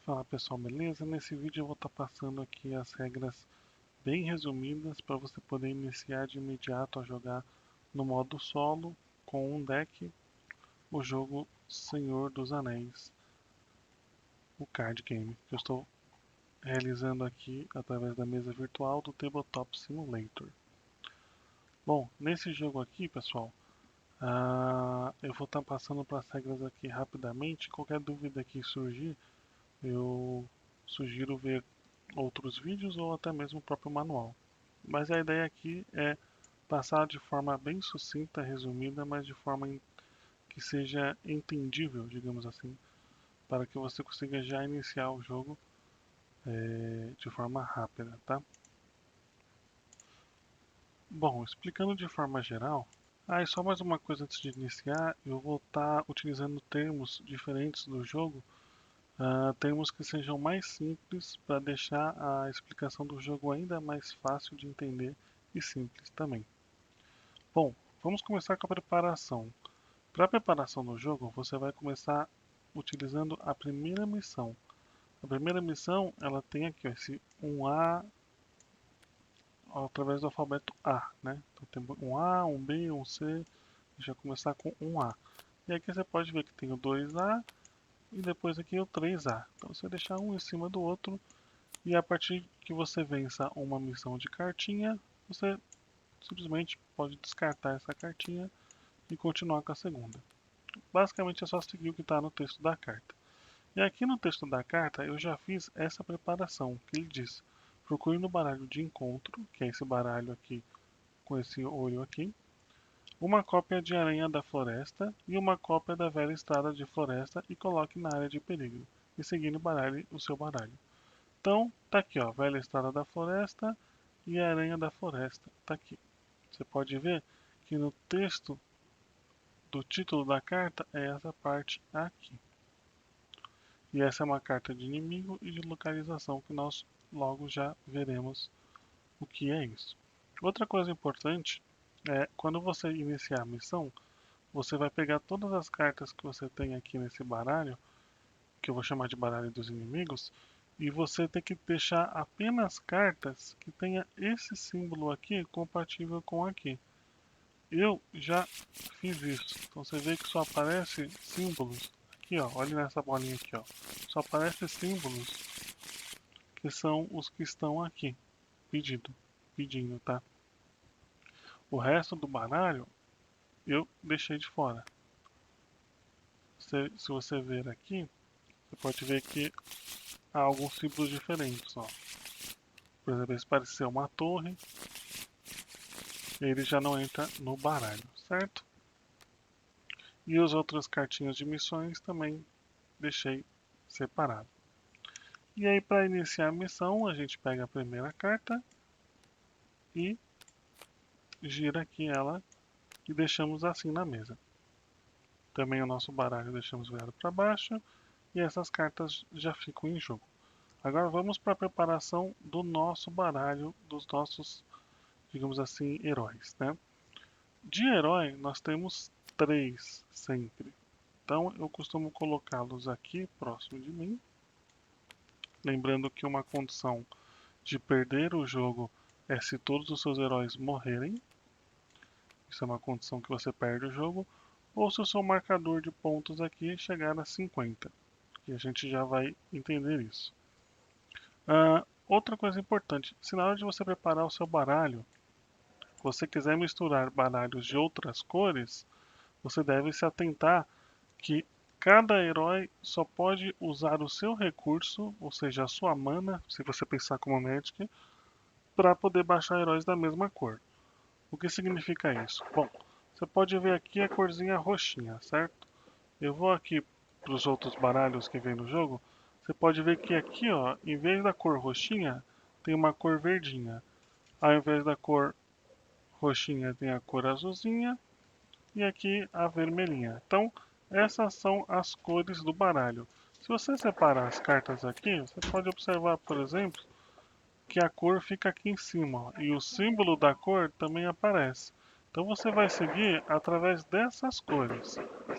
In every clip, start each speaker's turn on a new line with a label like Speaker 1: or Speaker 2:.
Speaker 1: Fala pessoal, beleza? Nesse vídeo eu vou estar passando aqui as regras bem resumidas para você poder iniciar de imediato a jogar no modo solo com um deck o jogo Senhor dos Anéis, o card game, que eu estou realizando aqui através da mesa virtual do Tabletop Simulator. Bom, nesse jogo aqui, pessoal, eu vou estar passando para as regras aqui rapidamente. Qualquer dúvida que surgir, eu sugiro ver outros vídeos ou até mesmo o próprio manual. Mas a ideia aqui é passar de forma bem sucinta, resumida, mas de forma que seja entendível, digamos assim, para que você consiga já iniciar o jogo de forma rápida, tá? Bom, explicando de forma geral, e só mais uma coisa antes de iniciar, eu vou estar utilizando termos diferentes do jogo, termos que sejam mais simples para deixar a explicação do jogo ainda mais fácil de entender e simples também. Bom, vamos começar com a preparação. Para a preparação do jogo, você vai começar utilizando a primeira missão. A primeira missão, ela tem aqui ó, esse 1A através do alfabeto A, né? Então tem um A, um B, um C. Deixa eu começar com 1A. E aqui você pode ver que tem o 2A e depois aqui o 3A. Então você vai deixar um em cima do outro e a partir que você vença uma missão de cartinha, você simplesmente pode descartar essa cartinha e continuar com a segunda. Basicamente é só seguir o que está no texto da carta. E aqui no texto da carta eu já fiz essa preparação, que ele diz: procure no baralho de encontro, que é esse baralho aqui com esse olho aqui, uma cópia de Aranha da Floresta e uma cópia da Velha Estrada de Floresta e coloque na área de perigo. E seguindo baralho o seu baralho. Então, tá aqui ó, Velha Estrada da Floresta e Aranha da Floresta, tá aqui. Você pode ver que no texto do título da carta é essa parte aqui. E essa é uma carta de inimigo e de localização que nós logo já veremos o que é isso. Outra coisa importante é quando você iniciar a missão, você vai pegar todas as cartas que você tem aqui nesse baralho, que eu vou chamar de baralho dos inimigos, e você tem que deixar apenas cartas que tenha esse símbolo aqui compatível com aqui. Eu já fiz isso. Então você vê que só aparece símbolos. Aqui ó, olha nessa bolinha aqui ó. Só aparece símbolos que são os que estão aqui. Pedindo, tá? O resto do baralho eu deixei de fora. Se você ver aqui, você pode ver que há alguns símbolos diferentes, ó. Por exemplo, esse parece ser uma torre. Ele já não entra no baralho, certo? E as outras cartinhas de missões também deixei separado. E aí, para iniciar a missão, a gente pega a primeira carta e gira aqui ela e deixamos assim na mesa. Também o nosso baralho deixamos virado para baixo e essas cartas já ficam em jogo. Agora vamos para a preparação do nosso baralho, dos nossos, digamos assim, heróis, né? De herói nós temos 3 sempre. Então eu costumo colocá-los aqui próximo de mim. Lembrando que uma condição de perder o jogo é se todos os seus heróis morrerem. Isso é uma condição que você perde o jogo. Ou se o seu marcador de pontos aqui chegar a 50. E a gente já vai entender isso. Outra coisa importante, se na hora de você preparar o seu baralho, você quiser misturar baralhos de outras cores, você deve se atentar que cada herói só pode usar o seu recurso, ou seja, a sua mana, se você pensar como Magic, para poder baixar heróis da mesma cor. O que significa isso? Bom, você pode ver aqui a corzinha roxinha, certo? Eu vou aqui para os outros baralhos que vem no jogo. Você pode ver que aqui, ó, em vez da cor roxinha, tem uma cor verdinha. Ao invés da cor roxinha, tem a cor azulzinha. E aqui a vermelhinha. Então, essas são as cores do baralho. Se você separar as cartas aqui, você pode observar, por exemplo, que a cor fica aqui em cima, ó, e o símbolo da cor também aparece. Então você vai seguir através dessas cores,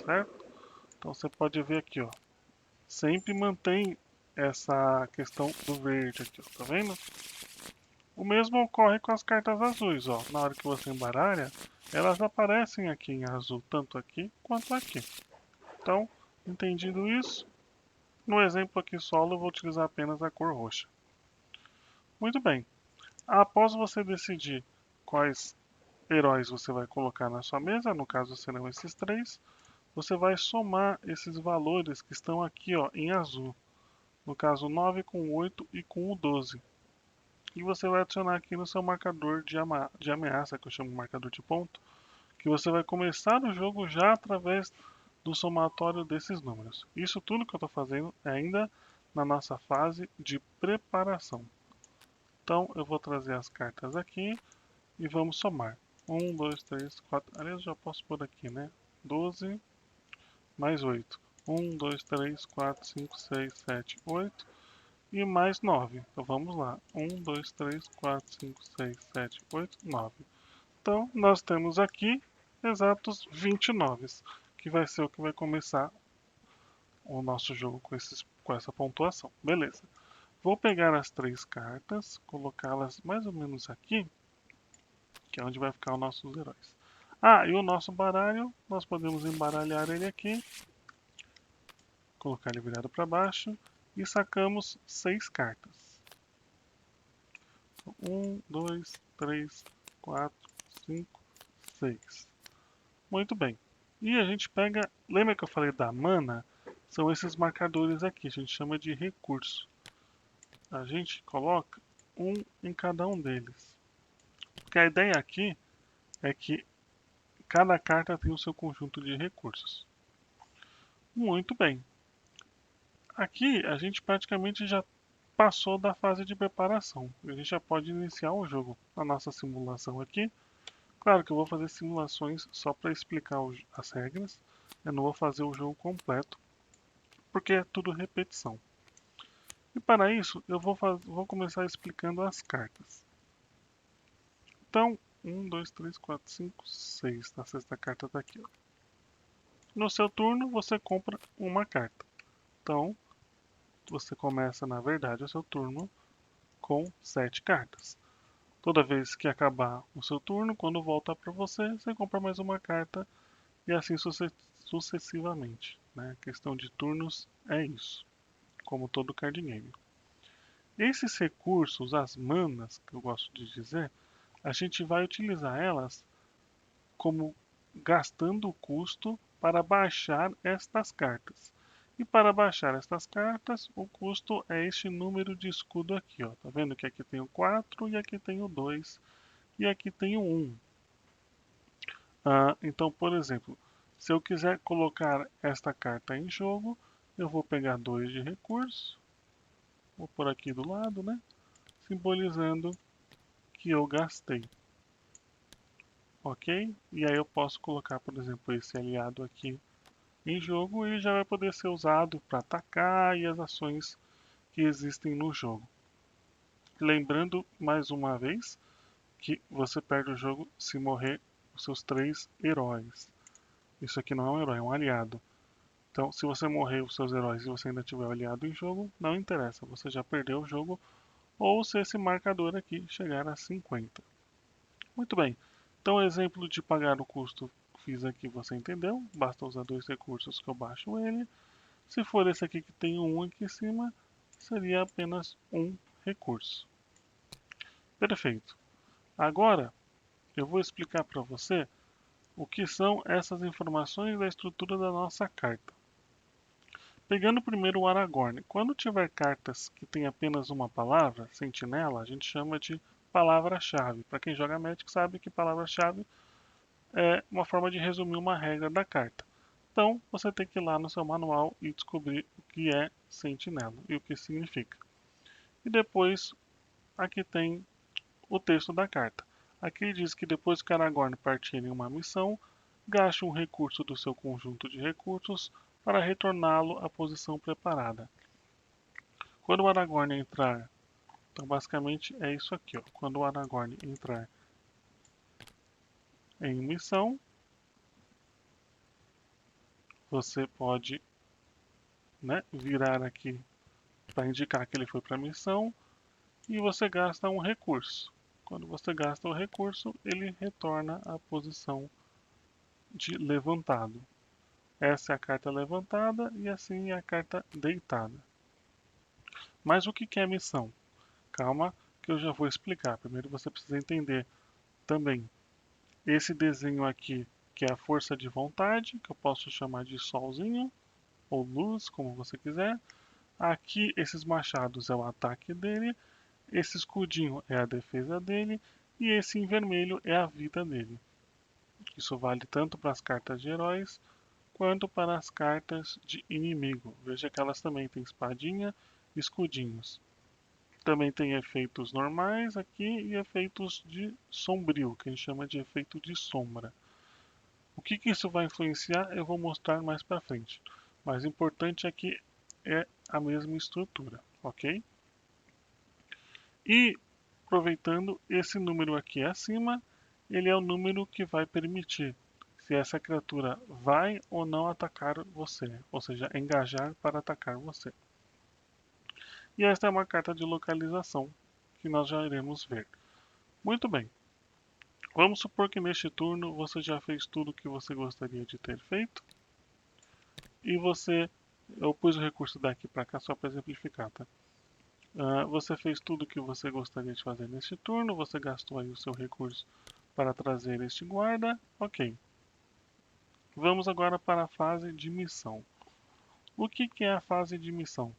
Speaker 1: certo? Então você pode ver aqui, ó, sempre mantém essa questão do verde aqui, ó, tá vendo? O mesmo ocorre com as cartas azuis, ó. Na hora que você embaralha, elas aparecem aqui em azul, tanto aqui quanto aqui. Então, entendido isso, no exemplo aqui solo eu vou utilizar apenas a cor roxa. Muito bem. Após você decidir quais heróis você vai colocar na sua mesa, no caso serão esses três, você vai somar esses valores que estão aqui, ó, em azul. No caso 9 com 8 e com o 12. E você vai adicionar aqui no seu marcador de ameaça, que eu chamo de marcador de ponto, que você vai começar o jogo já através do somatório desses números. Isso tudo que eu estou fazendo é ainda na nossa fase de preparação. Então eu vou trazer as cartas aqui e vamos somar. 1, 2, 3, 4. Aliás, eu já posso pôr aqui, né? 12 mais 8. 1, 2, 3, 4, 5, 6, 7, 8 e mais 9. Então vamos lá. 1, 2, 3, 4, 5, 6, 7, 8, 9. Então nós temos aqui exatos 29, que vai ser o que vai começar o nosso jogo com essa pontuação. Beleza. Vou pegar as três cartas, colocá-las mais ou menos aqui, que é onde vai ficar os nossos heróis. Ah, e o nosso baralho, nós podemos embaralhar ele aqui, colocar ele virado para baixo e sacamos 6 cartas. 1, 2, 3, 4, 5, 6. Muito bem. E a gente pega, lembra que eu falei da mana? São esses marcadores aqui, a gente chama de recurso. A gente coloca um em cada um deles. Porque a ideia aqui é que cada carta tem o seu conjunto de recursos. Muito bem. Aqui a gente praticamente já passou da fase de preparação. A gente já pode iniciar o jogo. A nossa simulação aqui. Claro que eu vou fazer simulações só para explicar as regras. Eu não vou fazer o jogo completo, porque é tudo repetição. E para isso, eu vou começar explicando as cartas. Então, 1, 2, 3, 4, 5, 6. A sexta carta está aqui. Ó. No seu turno, você compra uma carta. Então, você começa, na verdade, o seu turno com 7 cartas. Toda vez que acabar o seu turno, quando voltar para você, você compra mais uma carta e assim sucessivamente. Né? A questão de turnos é isso, como todo card game. Esses recursos, as manas, que eu gosto de dizer, a gente vai utilizar elas como gastando o custo para baixar estas cartas. E para baixar estas cartas, o custo é este número de escudo aqui. Ó. Tá vendo que aqui tem o 4 e aqui tem o 2 e aqui tem o 1. Então, por exemplo, se eu quiser colocar esta carta em jogo, eu vou pegar 2 de recurso, vou por aqui do lado, né? Simbolizando que eu gastei. Ok? E aí eu posso colocar, por exemplo, esse aliado aqui em jogo e já vai poder ser usado para atacar e as ações que existem no jogo. Lembrando mais uma vez que você perde o jogo se morrer os seus 3 heróis. Isso aqui não é um herói, é um aliado. Então, se você morrer os seus heróis e você ainda tiver o aliado em jogo, não interessa, você já perdeu o jogo, ou se esse marcador aqui chegar a 50. Muito bem, então o exemplo de pagar o custo fiz aqui, você entendeu? Basta usar 2 recursos que eu baixo ele. Se for esse aqui que tem um aqui em cima, seria apenas um recurso. Perfeito. Agora, eu vou explicar para você o que são essas informações da estrutura da nossa carta. Pegando primeiro o Aragorn. Quando tiver cartas que tem apenas uma palavra, sentinela, a gente chama de palavra-chave. Para quem joga Magic sabe que palavra-chave é uma forma de resumir uma regra da carta. Então, você tem que ir lá no seu manual e descobrir o que é sentinela e o que significa. E depois, aqui tem o texto da carta. Aqui diz que depois que Aragorn partir em uma missão, gaste um recurso do seu conjunto de recursos para retorná-lo à posição preparada. Quando o Aragorn entrar, então basicamente é isso aqui, ó. Quando o Aragorn entrar em missão, você pode, né, virar aqui para indicar que ele foi para a missão, e você gasta um recurso. Quando você gasta o recurso, ele retorna à posição de levantado. Essa é a carta levantada e assim é a carta deitada. Mas o que é missão? Calma que eu já vou explicar. Primeiro você precisa entender também esse desenho aqui, que é a força de vontade, que eu posso chamar de solzinho ou luz, como você quiser. Aqui esses machados é o ataque dele, esse escudinho é a defesa dele e esse em vermelho é a vida dele. Isso vale tanto para as cartas de heróis quanto para as cartas de inimigo. Veja que elas também têm espadinha e escudinhos. Também tem efeitos normais aqui e efeitos de sombrio, que a gente chama de efeito de sombra. O que isso vai influenciar eu vou mostrar mais para frente. Mas o importante aqui é a mesma estrutura, ok? E aproveitando esse número aqui acima, ele é o número que vai permitir se essa criatura vai ou não atacar você, ou seja, engajar para atacar você. E esta é uma carta de localização que nós já iremos ver. Muito bem. Vamos supor que neste turno você já fez tudo o que você gostaria de ter feito. E eu pus o recurso daqui para cá só para exemplificar, tá? Você fez tudo o que você gostaria de fazer neste turno, você gastou aí o seu recurso para trazer este guarda, ok. Vamos agora para a fase de missão. O que é a fase de missão?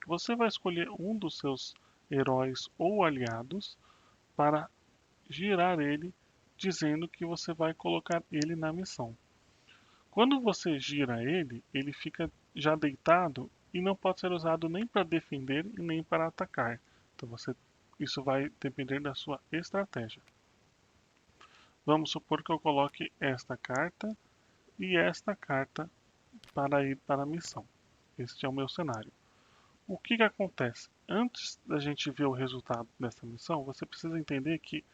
Speaker 1: Você vai escolher um dos seus heróis ou aliados para girar ele, dizendo que você vai colocar ele na missão. Quando você gira ele, ele fica já deitado e não pode ser usado nem para defender e nem para atacar. Então isso vai depender da sua estratégia. Vamos supor que eu coloque esta carta e esta carta para ir para a missão. Este é o meu cenário. O que acontece? Antes da gente ver o resultado dessa missão, você precisa entender que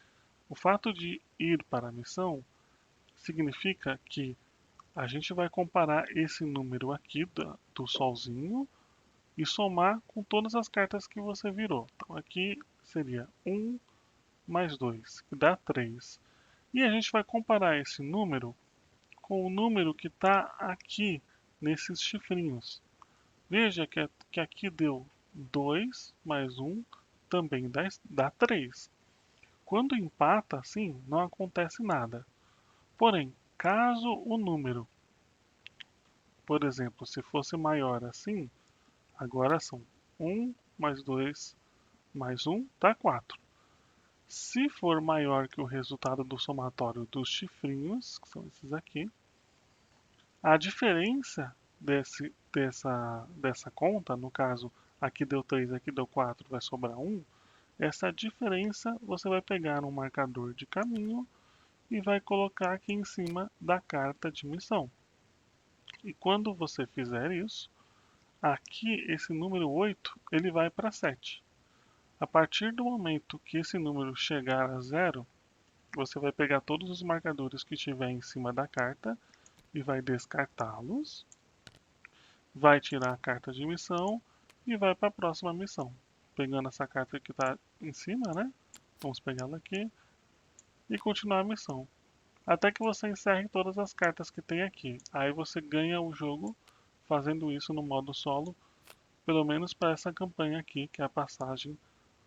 Speaker 1: o fato de ir para a missão significa que a gente vai comparar esse número aqui do solzinho e somar com todas as cartas que você virou. Então aqui seria 1 mais 2, que dá 3. E a gente vai comparar esse número com o número que está aqui nesses chifrinhos. Veja que aqui deu 2 mais 1 também dá 3. Quando empata assim, não acontece nada. Porém, caso o número, por exemplo, se fosse maior assim, agora são 1 mais 2 mais 1 dá 4. Se for maior que o resultado do somatório dos chifrinhos, que são esses aqui, a diferença dessa conta, no caso, aqui deu 3, aqui deu 4, vai sobrar 1, essa diferença você vai pegar um marcador de caminho e vai colocar aqui em cima da carta de missão. E quando você fizer isso, aqui esse número 8 ele vai para 7. A partir do momento que esse número chegar a 0, você vai pegar todos os marcadores que tiver em cima da carta e vai descartá-los, vai tirar a carta de missão e vai para a próxima missão. Pegando essa carta que está em cima, né? Vamos pegá-la aqui e continuar a missão. Até que você encerre todas as cartas que tem aqui. Aí você ganha o jogo fazendo isso no modo solo, pelo menos para essa campanha aqui, que é a passagem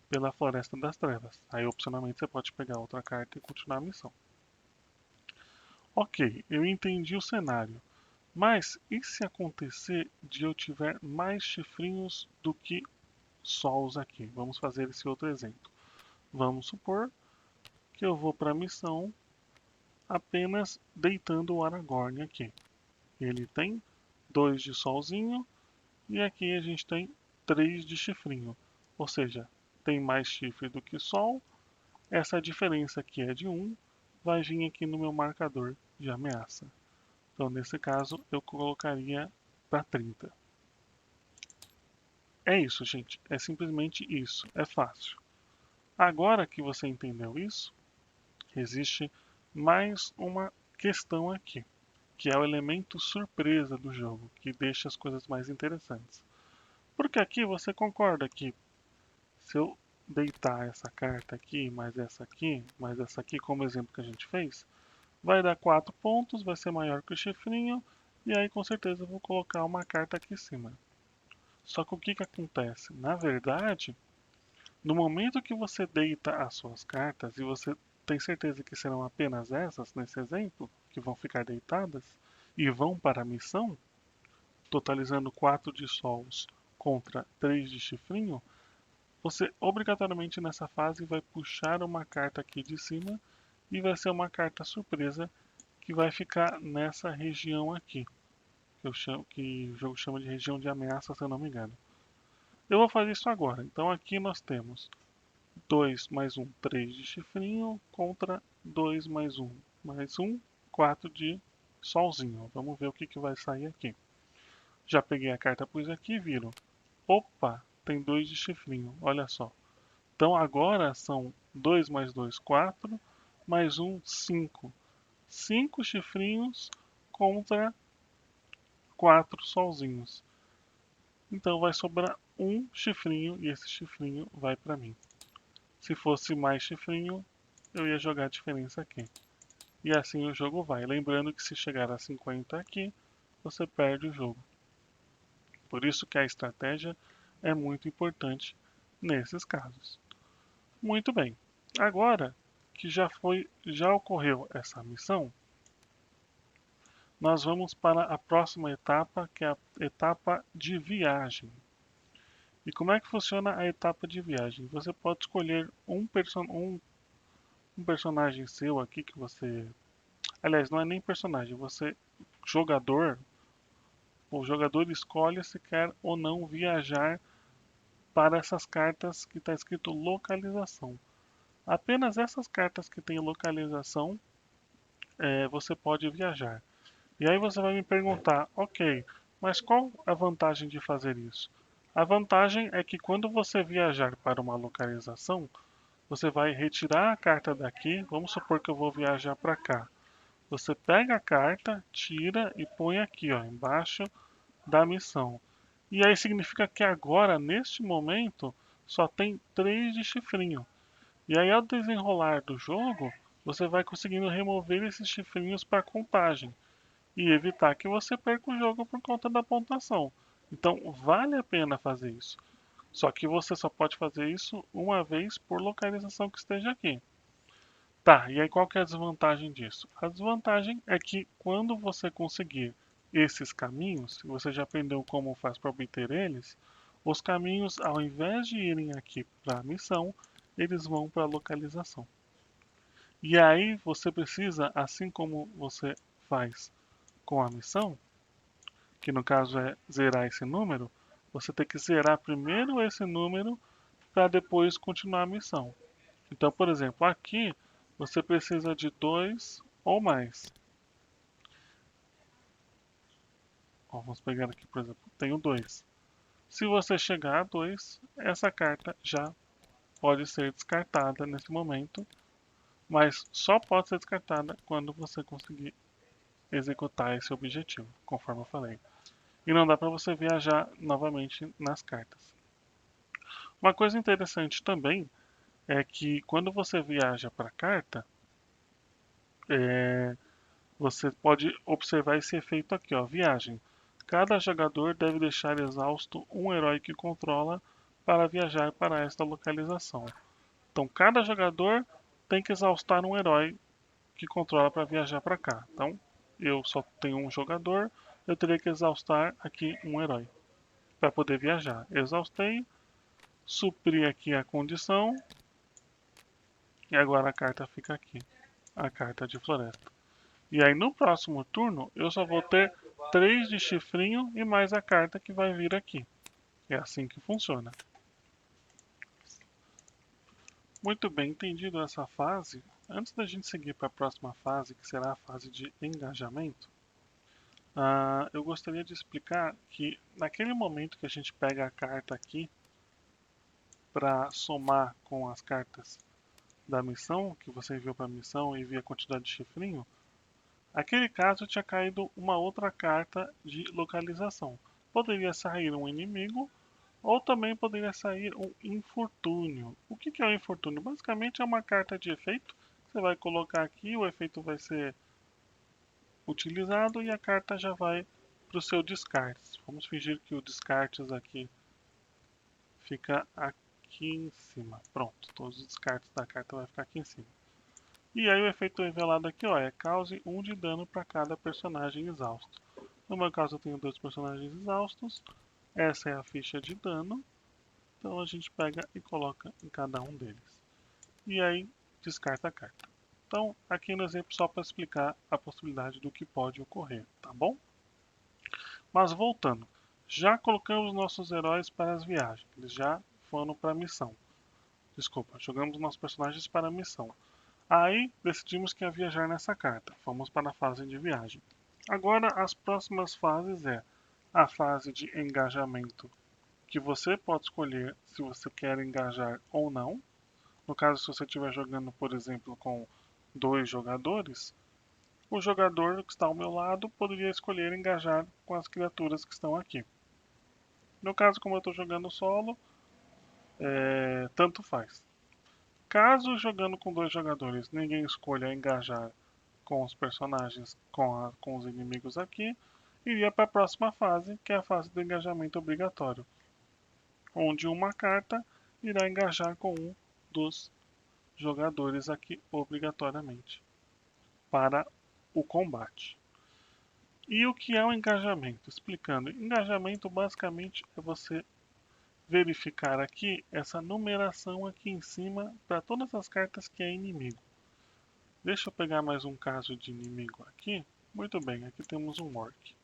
Speaker 1: pela Floresta das Trevas. Aí opcionalmente você pode pegar outra carta e continuar a missão. Ok, eu entendi o cenário. Mas e se acontecer de eu tiver mais chifrinhos do que sols aqui? Vamos fazer esse outro exemplo. Vamos supor que eu vou para a missão apenas deitando o Aragorn aqui. Ele tem 2 de solzinho e aqui a gente tem 3 de chifrinho. Ou seja, tem mais chifre do que sol. Essa diferença aqui é de 1, vai vir aqui no meu marcador de ameaça. Então, nesse caso, eu colocaria para 30. É isso, gente. É simplesmente isso. É fácil. Agora que você entendeu isso, existe mais uma questão aqui, que é o elemento surpresa do jogo, que deixa as coisas mais interessantes. Porque aqui você concorda que se eu deitar essa carta aqui, mais essa aqui, como exemplo que a gente fez, vai dar 4 pontos, vai ser maior que o chifrinho, e aí com certeza eu vou colocar uma carta aqui em cima. Só que o que acontece? Na verdade, no momento que você deita as suas cartas, e você tem certeza que serão apenas essas, nesse exemplo, que vão ficar deitadas, e vão para a missão, totalizando 4 de sols contra 3 de chifrinho, você obrigatoriamente nessa fase vai puxar uma carta aqui de cima e vai ser uma carta surpresa que vai ficar nessa região aqui, que o jogo chama de região de ameaça, se eu não me engano. Eu vou fazer isso agora. Então aqui nós temos 2 mais 1, 3 de chifrinho contra 2 mais 1, 4 de solzinho. Vamos ver o que vai sair aqui. Já peguei a carta, pus aqui e viram. Opa, tem 2 de chifrinho, olha só. Então agora são 2 mais 2, 4, mais 1, 5. 5 chifrinhos contra 4 solzinhos. Então vai sobrar um chifrinho e esse chifrinho vai para mim. Se fosse mais chifrinho, eu ia jogar a diferença aqui. E assim o jogo vai. Lembrando que se chegar a 50 aqui, você perde o jogo. Por isso que a estratégia é muito importante nesses casos. Muito bem. Agora que já ocorreu essa missão, nós vamos para a próxima etapa, que é a etapa de viagem. E como é que funciona a etapa de viagem? Você pode escolher um personagem seu aqui que você. Aliás, não é nem personagem, você, jogador, o jogador escolhe se quer ou não viajar para essas cartas que está escrito localização. Apenas essas cartas que têm localização você pode viajar. E aí você vai me perguntar, ok, mas qual a vantagem de fazer isso? A vantagem é que quando você viajar para uma localização, você vai retirar a carta daqui. Vamos supor que eu vou viajar para cá. Você pega a carta, tira e põe aqui, ó, embaixo da missão. E aí significa que agora, neste momento, só tem 3 de chifrinho. E aí, ao desenrolar do jogo, você vai conseguindo remover esses chifrinhos para contagem e evitar que você perca o jogo por conta da pontuação. Então, vale a pena fazer isso. Só que você só pode fazer isso uma vez por localização que esteja aqui. Tá, e aí qual que é a desvantagem disso? A desvantagem é que quando você conseguir esses caminhos, se você já aprendeu como faz para obter eles, os caminhos, ao invés de irem aqui para a missão, eles vão para a localização. E aí você precisa, assim como você faz com a missão, que no caso é zerar esse número, você tem que zerar primeiro esse número para depois continuar a missão. Então, por exemplo, aqui você precisa de 2 ou mais. Ó, vamos pegar aqui, por exemplo, tenho 2. Se você chegar a 2, essa carta já pode ser descartada nesse momento, mas só pode ser descartada quando você conseguir executar esse objetivo, conforme eu falei. E não dá para você viajar novamente nas cartas. Uma coisa interessante também é que quando você viaja para a carta, você pode observar esse efeito aqui, ó, viagem. Cada jogador deve deixar exausto um herói que controla para viajar para esta localização. Então, cada jogador tem que exaustar um herói que controla para viajar para cá. Então, eu só tenho um jogador, eu teria que exaustar aqui um herói para poder viajar. Exaustei, supri aqui a condição e agora a carta fica aqui, a carta de floresta. E aí no próximo turno eu só vou ter 3 de chifrinho e mais a carta que vai vir aqui. É assim que funciona. Muito bem, entendido essa fase, antes da gente seguir para a próxima fase, que será a fase de engajamento, eu gostaria de explicar que naquele momento que a gente pega a carta aqui para somar com as cartas da missão, que você enviou para a missão e via a quantidade de chifrinho, aquele caso tinha caído uma outra carta de localização. Poderia sair um inimigo Ou também poderia sair um infortúnio. O que é o infortúnio? Basicamente é uma carta de efeito. Você vai colocar aqui, o efeito vai ser utilizado e a carta já vai para o seu descartes. Vamos fingir que o descartes aqui fica aqui em cima. Pronto, todos os descartes da carta vai ficar aqui em cima. E aí o efeito revelado aqui, ó, é cause 1 de dano para cada personagem exausto. No meu caso eu tenho 2 personagens exaustos. Essa é a ficha de dano. Então a gente pega e coloca em cada um deles. E aí descarta a carta. Então aqui no exemplo só para explicar a possibilidade do que pode ocorrer, tá bom? Mas voltando, já colocamos nossos heróis para as viagens. Eles já foram para a missão. Desculpa, jogamos nossos personagens para a missão. Aí decidimos que ia viajar nessa carta. Fomos para a fase de viagem. Agora as próximas fases é a fase de engajamento, que você pode escolher se você quer engajar ou não. No caso, se você estiver jogando, por exemplo, com 2 jogadores, o jogador que está ao meu lado poderia escolher engajar com as criaturas que estão aqui. No caso, como eu estou jogando solo, tanto faz. Caso jogando com 2 jogadores ninguém escolha engajar com os personagens, com os inimigos aqui, iria para a próxima fase, que é a fase do engajamento obrigatório, onde uma carta irá engajar com um dos jogadores aqui obrigatoriamente para o combate. E o que é o engajamento? Explicando, engajamento basicamente é você verificar aqui essa numeração aqui em cima para todas as cartas que é inimigo. Deixa eu pegar mais um caso de inimigo aqui. Muito bem, aqui temos um orc.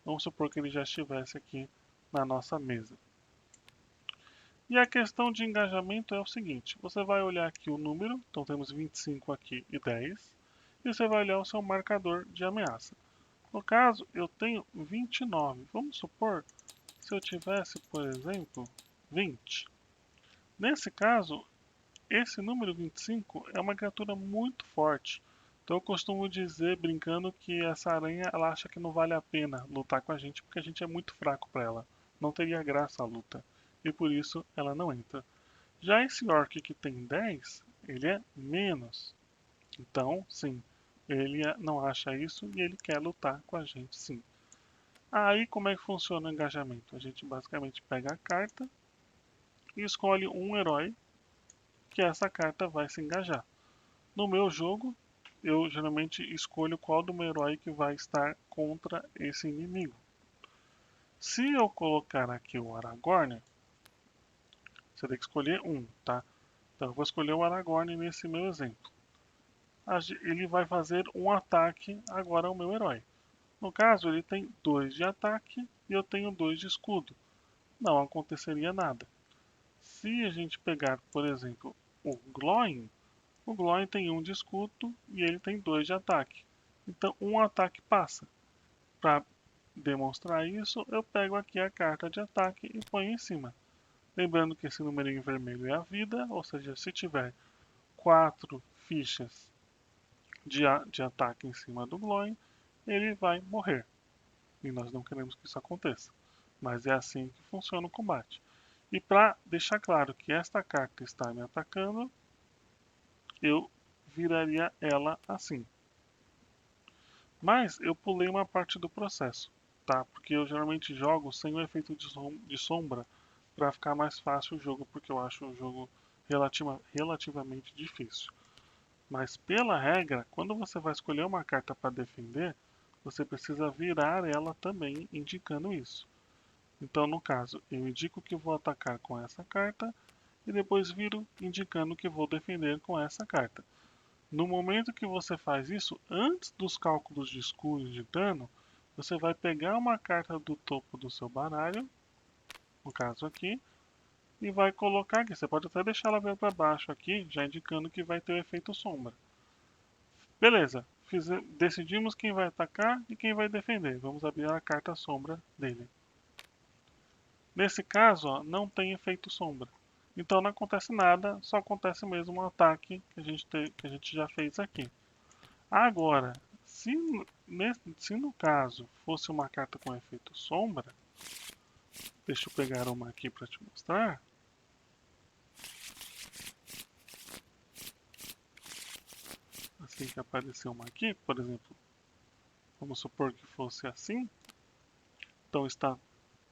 Speaker 1: Vamos supor que ele já estivesse aqui na nossa mesa. E a questão de engajamento é o seguinte, você vai olhar aqui o número, então temos 25 aqui e 10, e você vai olhar o seu marcador de ameaça. No caso, eu tenho 29. Vamos supor, se eu tivesse, por exemplo, 20. Nesse caso, esse número 25 é uma criatura muito forte. Então eu costumo dizer, brincando, que essa aranha ela acha que não vale a pena lutar com a gente porque a gente é muito fraco para ela. Não teria graça a luta. E por isso ela não entra. Já esse orc que tem 10, ele é menos. Então, sim, ele não acha isso e ele quer lutar com a gente, sim. Aí como é que funciona o engajamento? A gente basicamente pega a carta e escolhe um herói que essa carta vai se engajar. No meu jogo, eu geralmente escolho qual do meu herói que vai estar contra esse inimigo. Se eu colocar aqui o Aragorn, você tem que escolher um, tá? Então eu vou escolher o Aragorn nesse meu exemplo. Ele vai fazer um ataque agora ao meu herói. No caso, ele tem 2 de ataque e eu tenho 2 de escudo. Não aconteceria nada. Se a gente pegar, por exemplo, o Gloin tem 1 de escudo e ele tem 2 de ataque. Então, um ataque passa. Para demonstrar isso, eu pego aqui a carta de ataque e ponho em cima. Lembrando que esse numerinho vermelho é a vida, ou seja, se tiver 4 fichas de ataque em cima do Gloin, ele vai morrer. E nós não queremos que isso aconteça. Mas é assim que funciona o combate. E para deixar claro que esta carta está me atacando, eu viraria ela assim. Mas eu pulei uma parte do processo, tá? Porque eu geralmente jogo sem o efeito de sombra para ficar mais fácil o jogo, porque eu acho o jogo relativamente difícil. Mas pela regra, quando você vai escolher uma carta para defender, você precisa virar ela também indicando isso. Então, no caso, eu indico que vou atacar com essa carta e depois viro indicando que vou defender com essa carta. No momento que você faz isso, antes dos cálculos de escudo e de dano, você vai pegar uma carta do topo do seu baralho, no caso aqui, e vai colocar aqui. Você pode até deixar ela vir para baixo aqui, já indicando que vai ter o efeito sombra. Beleza, decidimos quem vai atacar e quem vai defender. Vamos abrir a carta sombra dele. Nesse caso, ó, não tem efeito sombra. Então não acontece nada, só acontece mesmo um ataque que a gente já fez aqui. Agora, se no caso fosse uma carta com efeito sombra, Deixa eu pegar uma aqui para te mostrar. Assim que apareceu uma aqui, por exemplo, vamos supor que fosse assim. Então está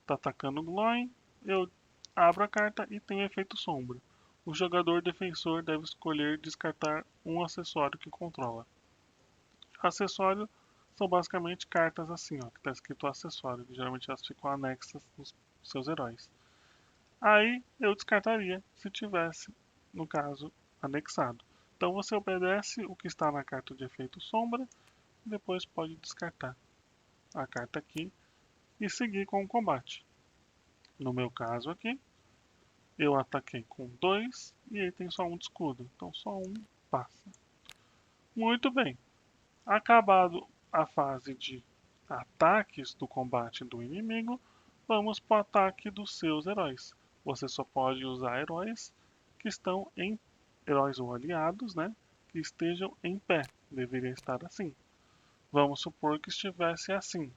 Speaker 1: atacando o Gloin, eu abro a carta e tem o efeito sombra. O jogador defensor deve escolher descartar um acessório que controla. Acessório são basicamente cartas assim, ó, que está escrito acessório, que geralmente elas ficam anexas nos seus heróis. Aí eu descartaria se tivesse, no caso, anexado. Então você obedece o que está na carta de efeito sombra e depois pode descartar a carta aqui e seguir com o combate. No meu caso aqui, eu ataquei com 2 e ele tem só um de escudo, então só um passa. Muito bem. Acabado a fase de ataques do combate do inimigo, vamos para o ataque dos seus heróis. Você só pode usar heróis que estão em heróis ou aliados, né? Que estejam em pé. Deveria estar assim. Vamos supor que estivesse assim.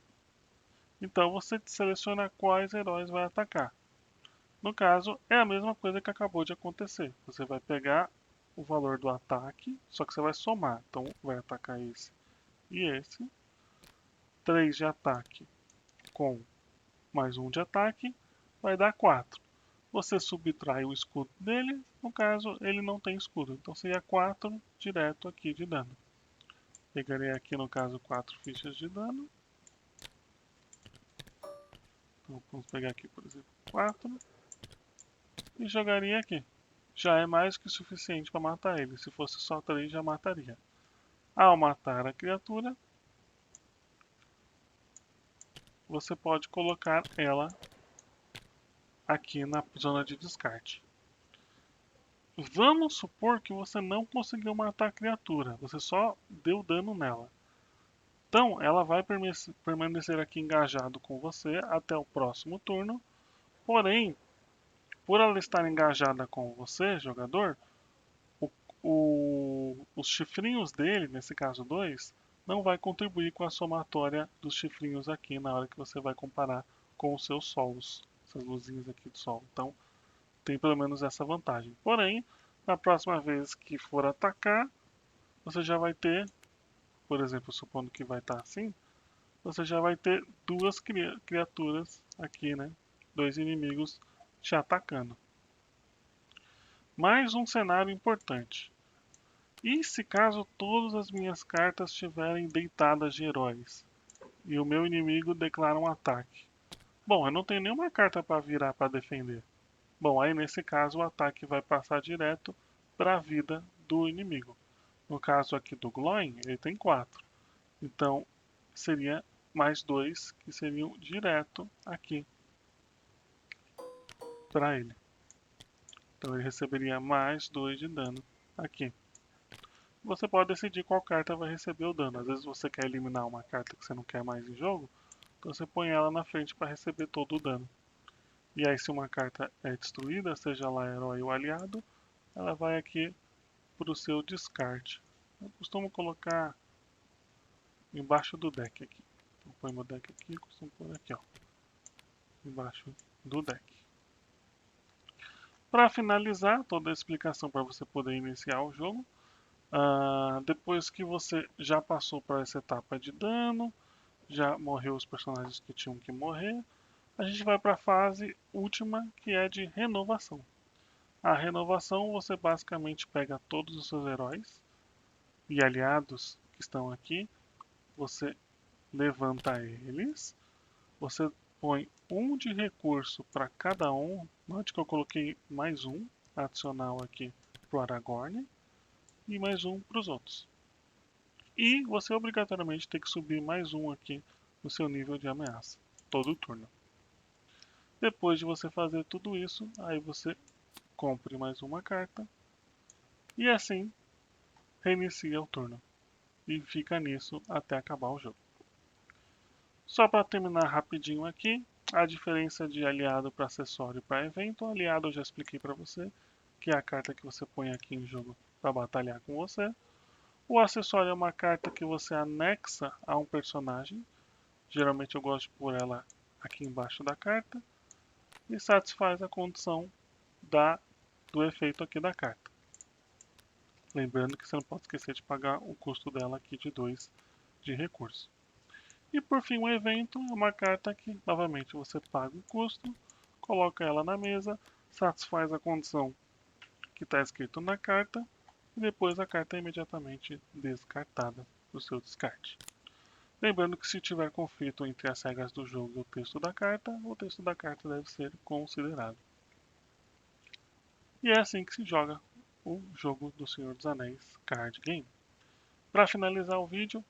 Speaker 1: Então você seleciona quais heróis vai atacar. No caso, é a mesma coisa que acabou de acontecer. Você vai pegar o valor do ataque, só que você vai somar. Então vai atacar esse e esse. 3 de ataque com mais 1 de ataque vai dar 4. Você subtrai o escudo dele, no caso ele não tem escudo, então seria 4 direto aqui de dano. Pegarei aqui no caso 4 fichas de dano. Então vamos pegar aqui por exemplo 4 e jogaria aqui. Já é mais que suficiente para matar ele, se fosse só 3 já mataria. Ao matar a criatura, você pode colocar ela aqui na zona de descarte. Vamos supor que você não conseguiu matar a criatura, você só deu dano nela. Então, ela vai permanecer aqui engajado com você até o próximo turno. Porém, por ela estar engajada com você, jogador, os chifrinhos dele, nesse caso 2, não vai contribuir com a somatória dos chifrinhos aqui na hora que você vai comparar com os seus solos, essas luzinhas aqui do sol. Então, tem pelo menos essa vantagem. Porém, na próxima vez que for atacar, você já vai ter, por exemplo, supondo que vai estar assim, você já vai ter duas criaturas aqui, né? Dois inimigos te atacando. Mais um cenário importante. E se caso todas as minhas cartas estiverem deitadas de heróis e o meu inimigo declara um ataque? Bom, eu não tenho nenhuma carta para virar para defender. Bom, aí nesse caso o ataque vai passar direto para a vida do inimigo. No caso aqui do Gloin, ele tem 4. Então seria mais 2 que seriam direto aqui para ele. Então ele receberia mais 2 de dano aqui. Você pode decidir qual carta vai receber o dano. Às vezes você quer eliminar uma carta que você não quer mais em jogo, então você põe ela na frente para receber todo o dano. E aí se uma carta é destruída, seja lá herói ou aliado, ela vai aqui para o seu descarte. Eu costumo colocar embaixo do deck aqui. Então põe meu deck aqui, costumo pôr aqui, ó, embaixo do deck. Para finalizar toda a explicação para você poder iniciar o jogo, depois que você já passou por essa etapa de dano, já morreu os personagens que tinham que morrer, a gente vai para a fase última, que é de renovação. A renovação você basicamente pega todos os seus heróis e aliados que estão aqui, você levanta eles, você põe um de recurso para cada um. Note que eu coloquei mais um adicional aqui para o Aragorn e mais um para os outros. E você obrigatoriamente tem que subir mais um aqui no seu nível de ameaça, todo turno. Depois de você fazer tudo isso, aí você compre mais uma carta e assim reinicia o turno. E fica nisso até acabar o jogo. Só para terminar rapidinho aqui, a diferença de aliado para acessório para evento. O aliado eu já expliquei para você, que é a carta que você põe aqui em jogo para batalhar com você. O acessório é uma carta que você anexa a um personagem. Geralmente eu gosto de pôr ela aqui embaixo da carta. e satisfaz a condição do efeito aqui da carta. Lembrando que você não pode esquecer de pagar o custo dela aqui de 2 de recurso. E por fim, um evento é uma carta que, novamente, você paga o custo, coloca ela na mesa, satisfaz a condição que está escrito na carta, e depois a carta é imediatamente descartada do seu descarte. Lembrando que se tiver conflito entre as regras do jogo e o texto da carta deve ser considerado. E é assim que se joga o jogo do Senhor dos Anéis Card Game. Para finalizar o vídeo,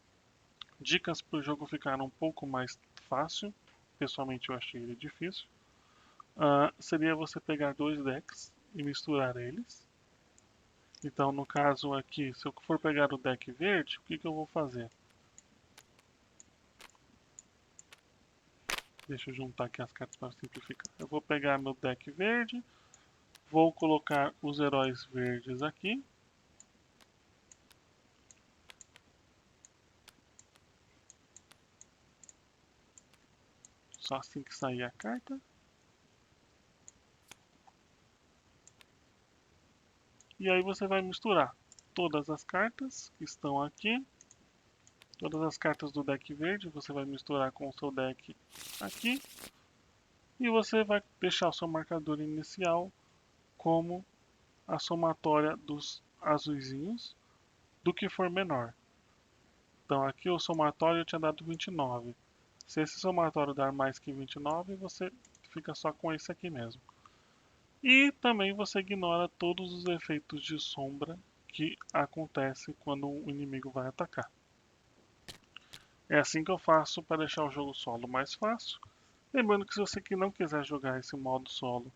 Speaker 1: dicas para o jogo ficar um pouco mais fácil. Pessoalmente eu achei ele difícil. Seria você pegar 2 decks e misturar eles. Então no caso aqui, se eu for pegar o deck verde, o que eu vou fazer? Deixa eu juntar aqui as cartas para simplificar. Eu vou pegar meu deck verde, vou colocar os heróis verdes aqui. Só assim que sair a carta. E aí você vai misturar todas as cartas que estão aqui. Todas as cartas do deck verde você vai misturar com o seu deck aqui. E você vai deixar o seu marcador inicial como a somatória dos azuizinhos do que for menor. Então aqui o somatório eu tinha dado 29. Se esse somatório dar mais que 29, você fica só com esse aqui mesmo. E também você ignora todos os efeitos de sombra que acontecem quando o inimigo vai atacar. É assim que eu faço para deixar o jogo solo mais fácil. Lembrando que se você não quiser jogar esse modo solo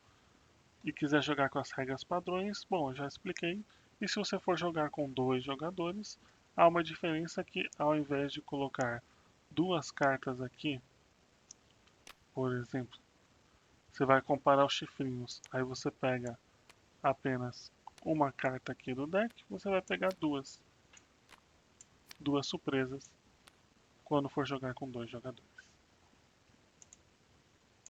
Speaker 1: e quiser jogar com as regras padrões, bom, eu já expliquei. E se você for jogar com 2 jogadores, há uma diferença que ao invés de colocar 2 cartas aqui, por exemplo, você vai comparar os chifrinhos, aí você pega apenas uma carta aqui do deck, você vai pegar duas surpresas quando for jogar com 2 jogadores.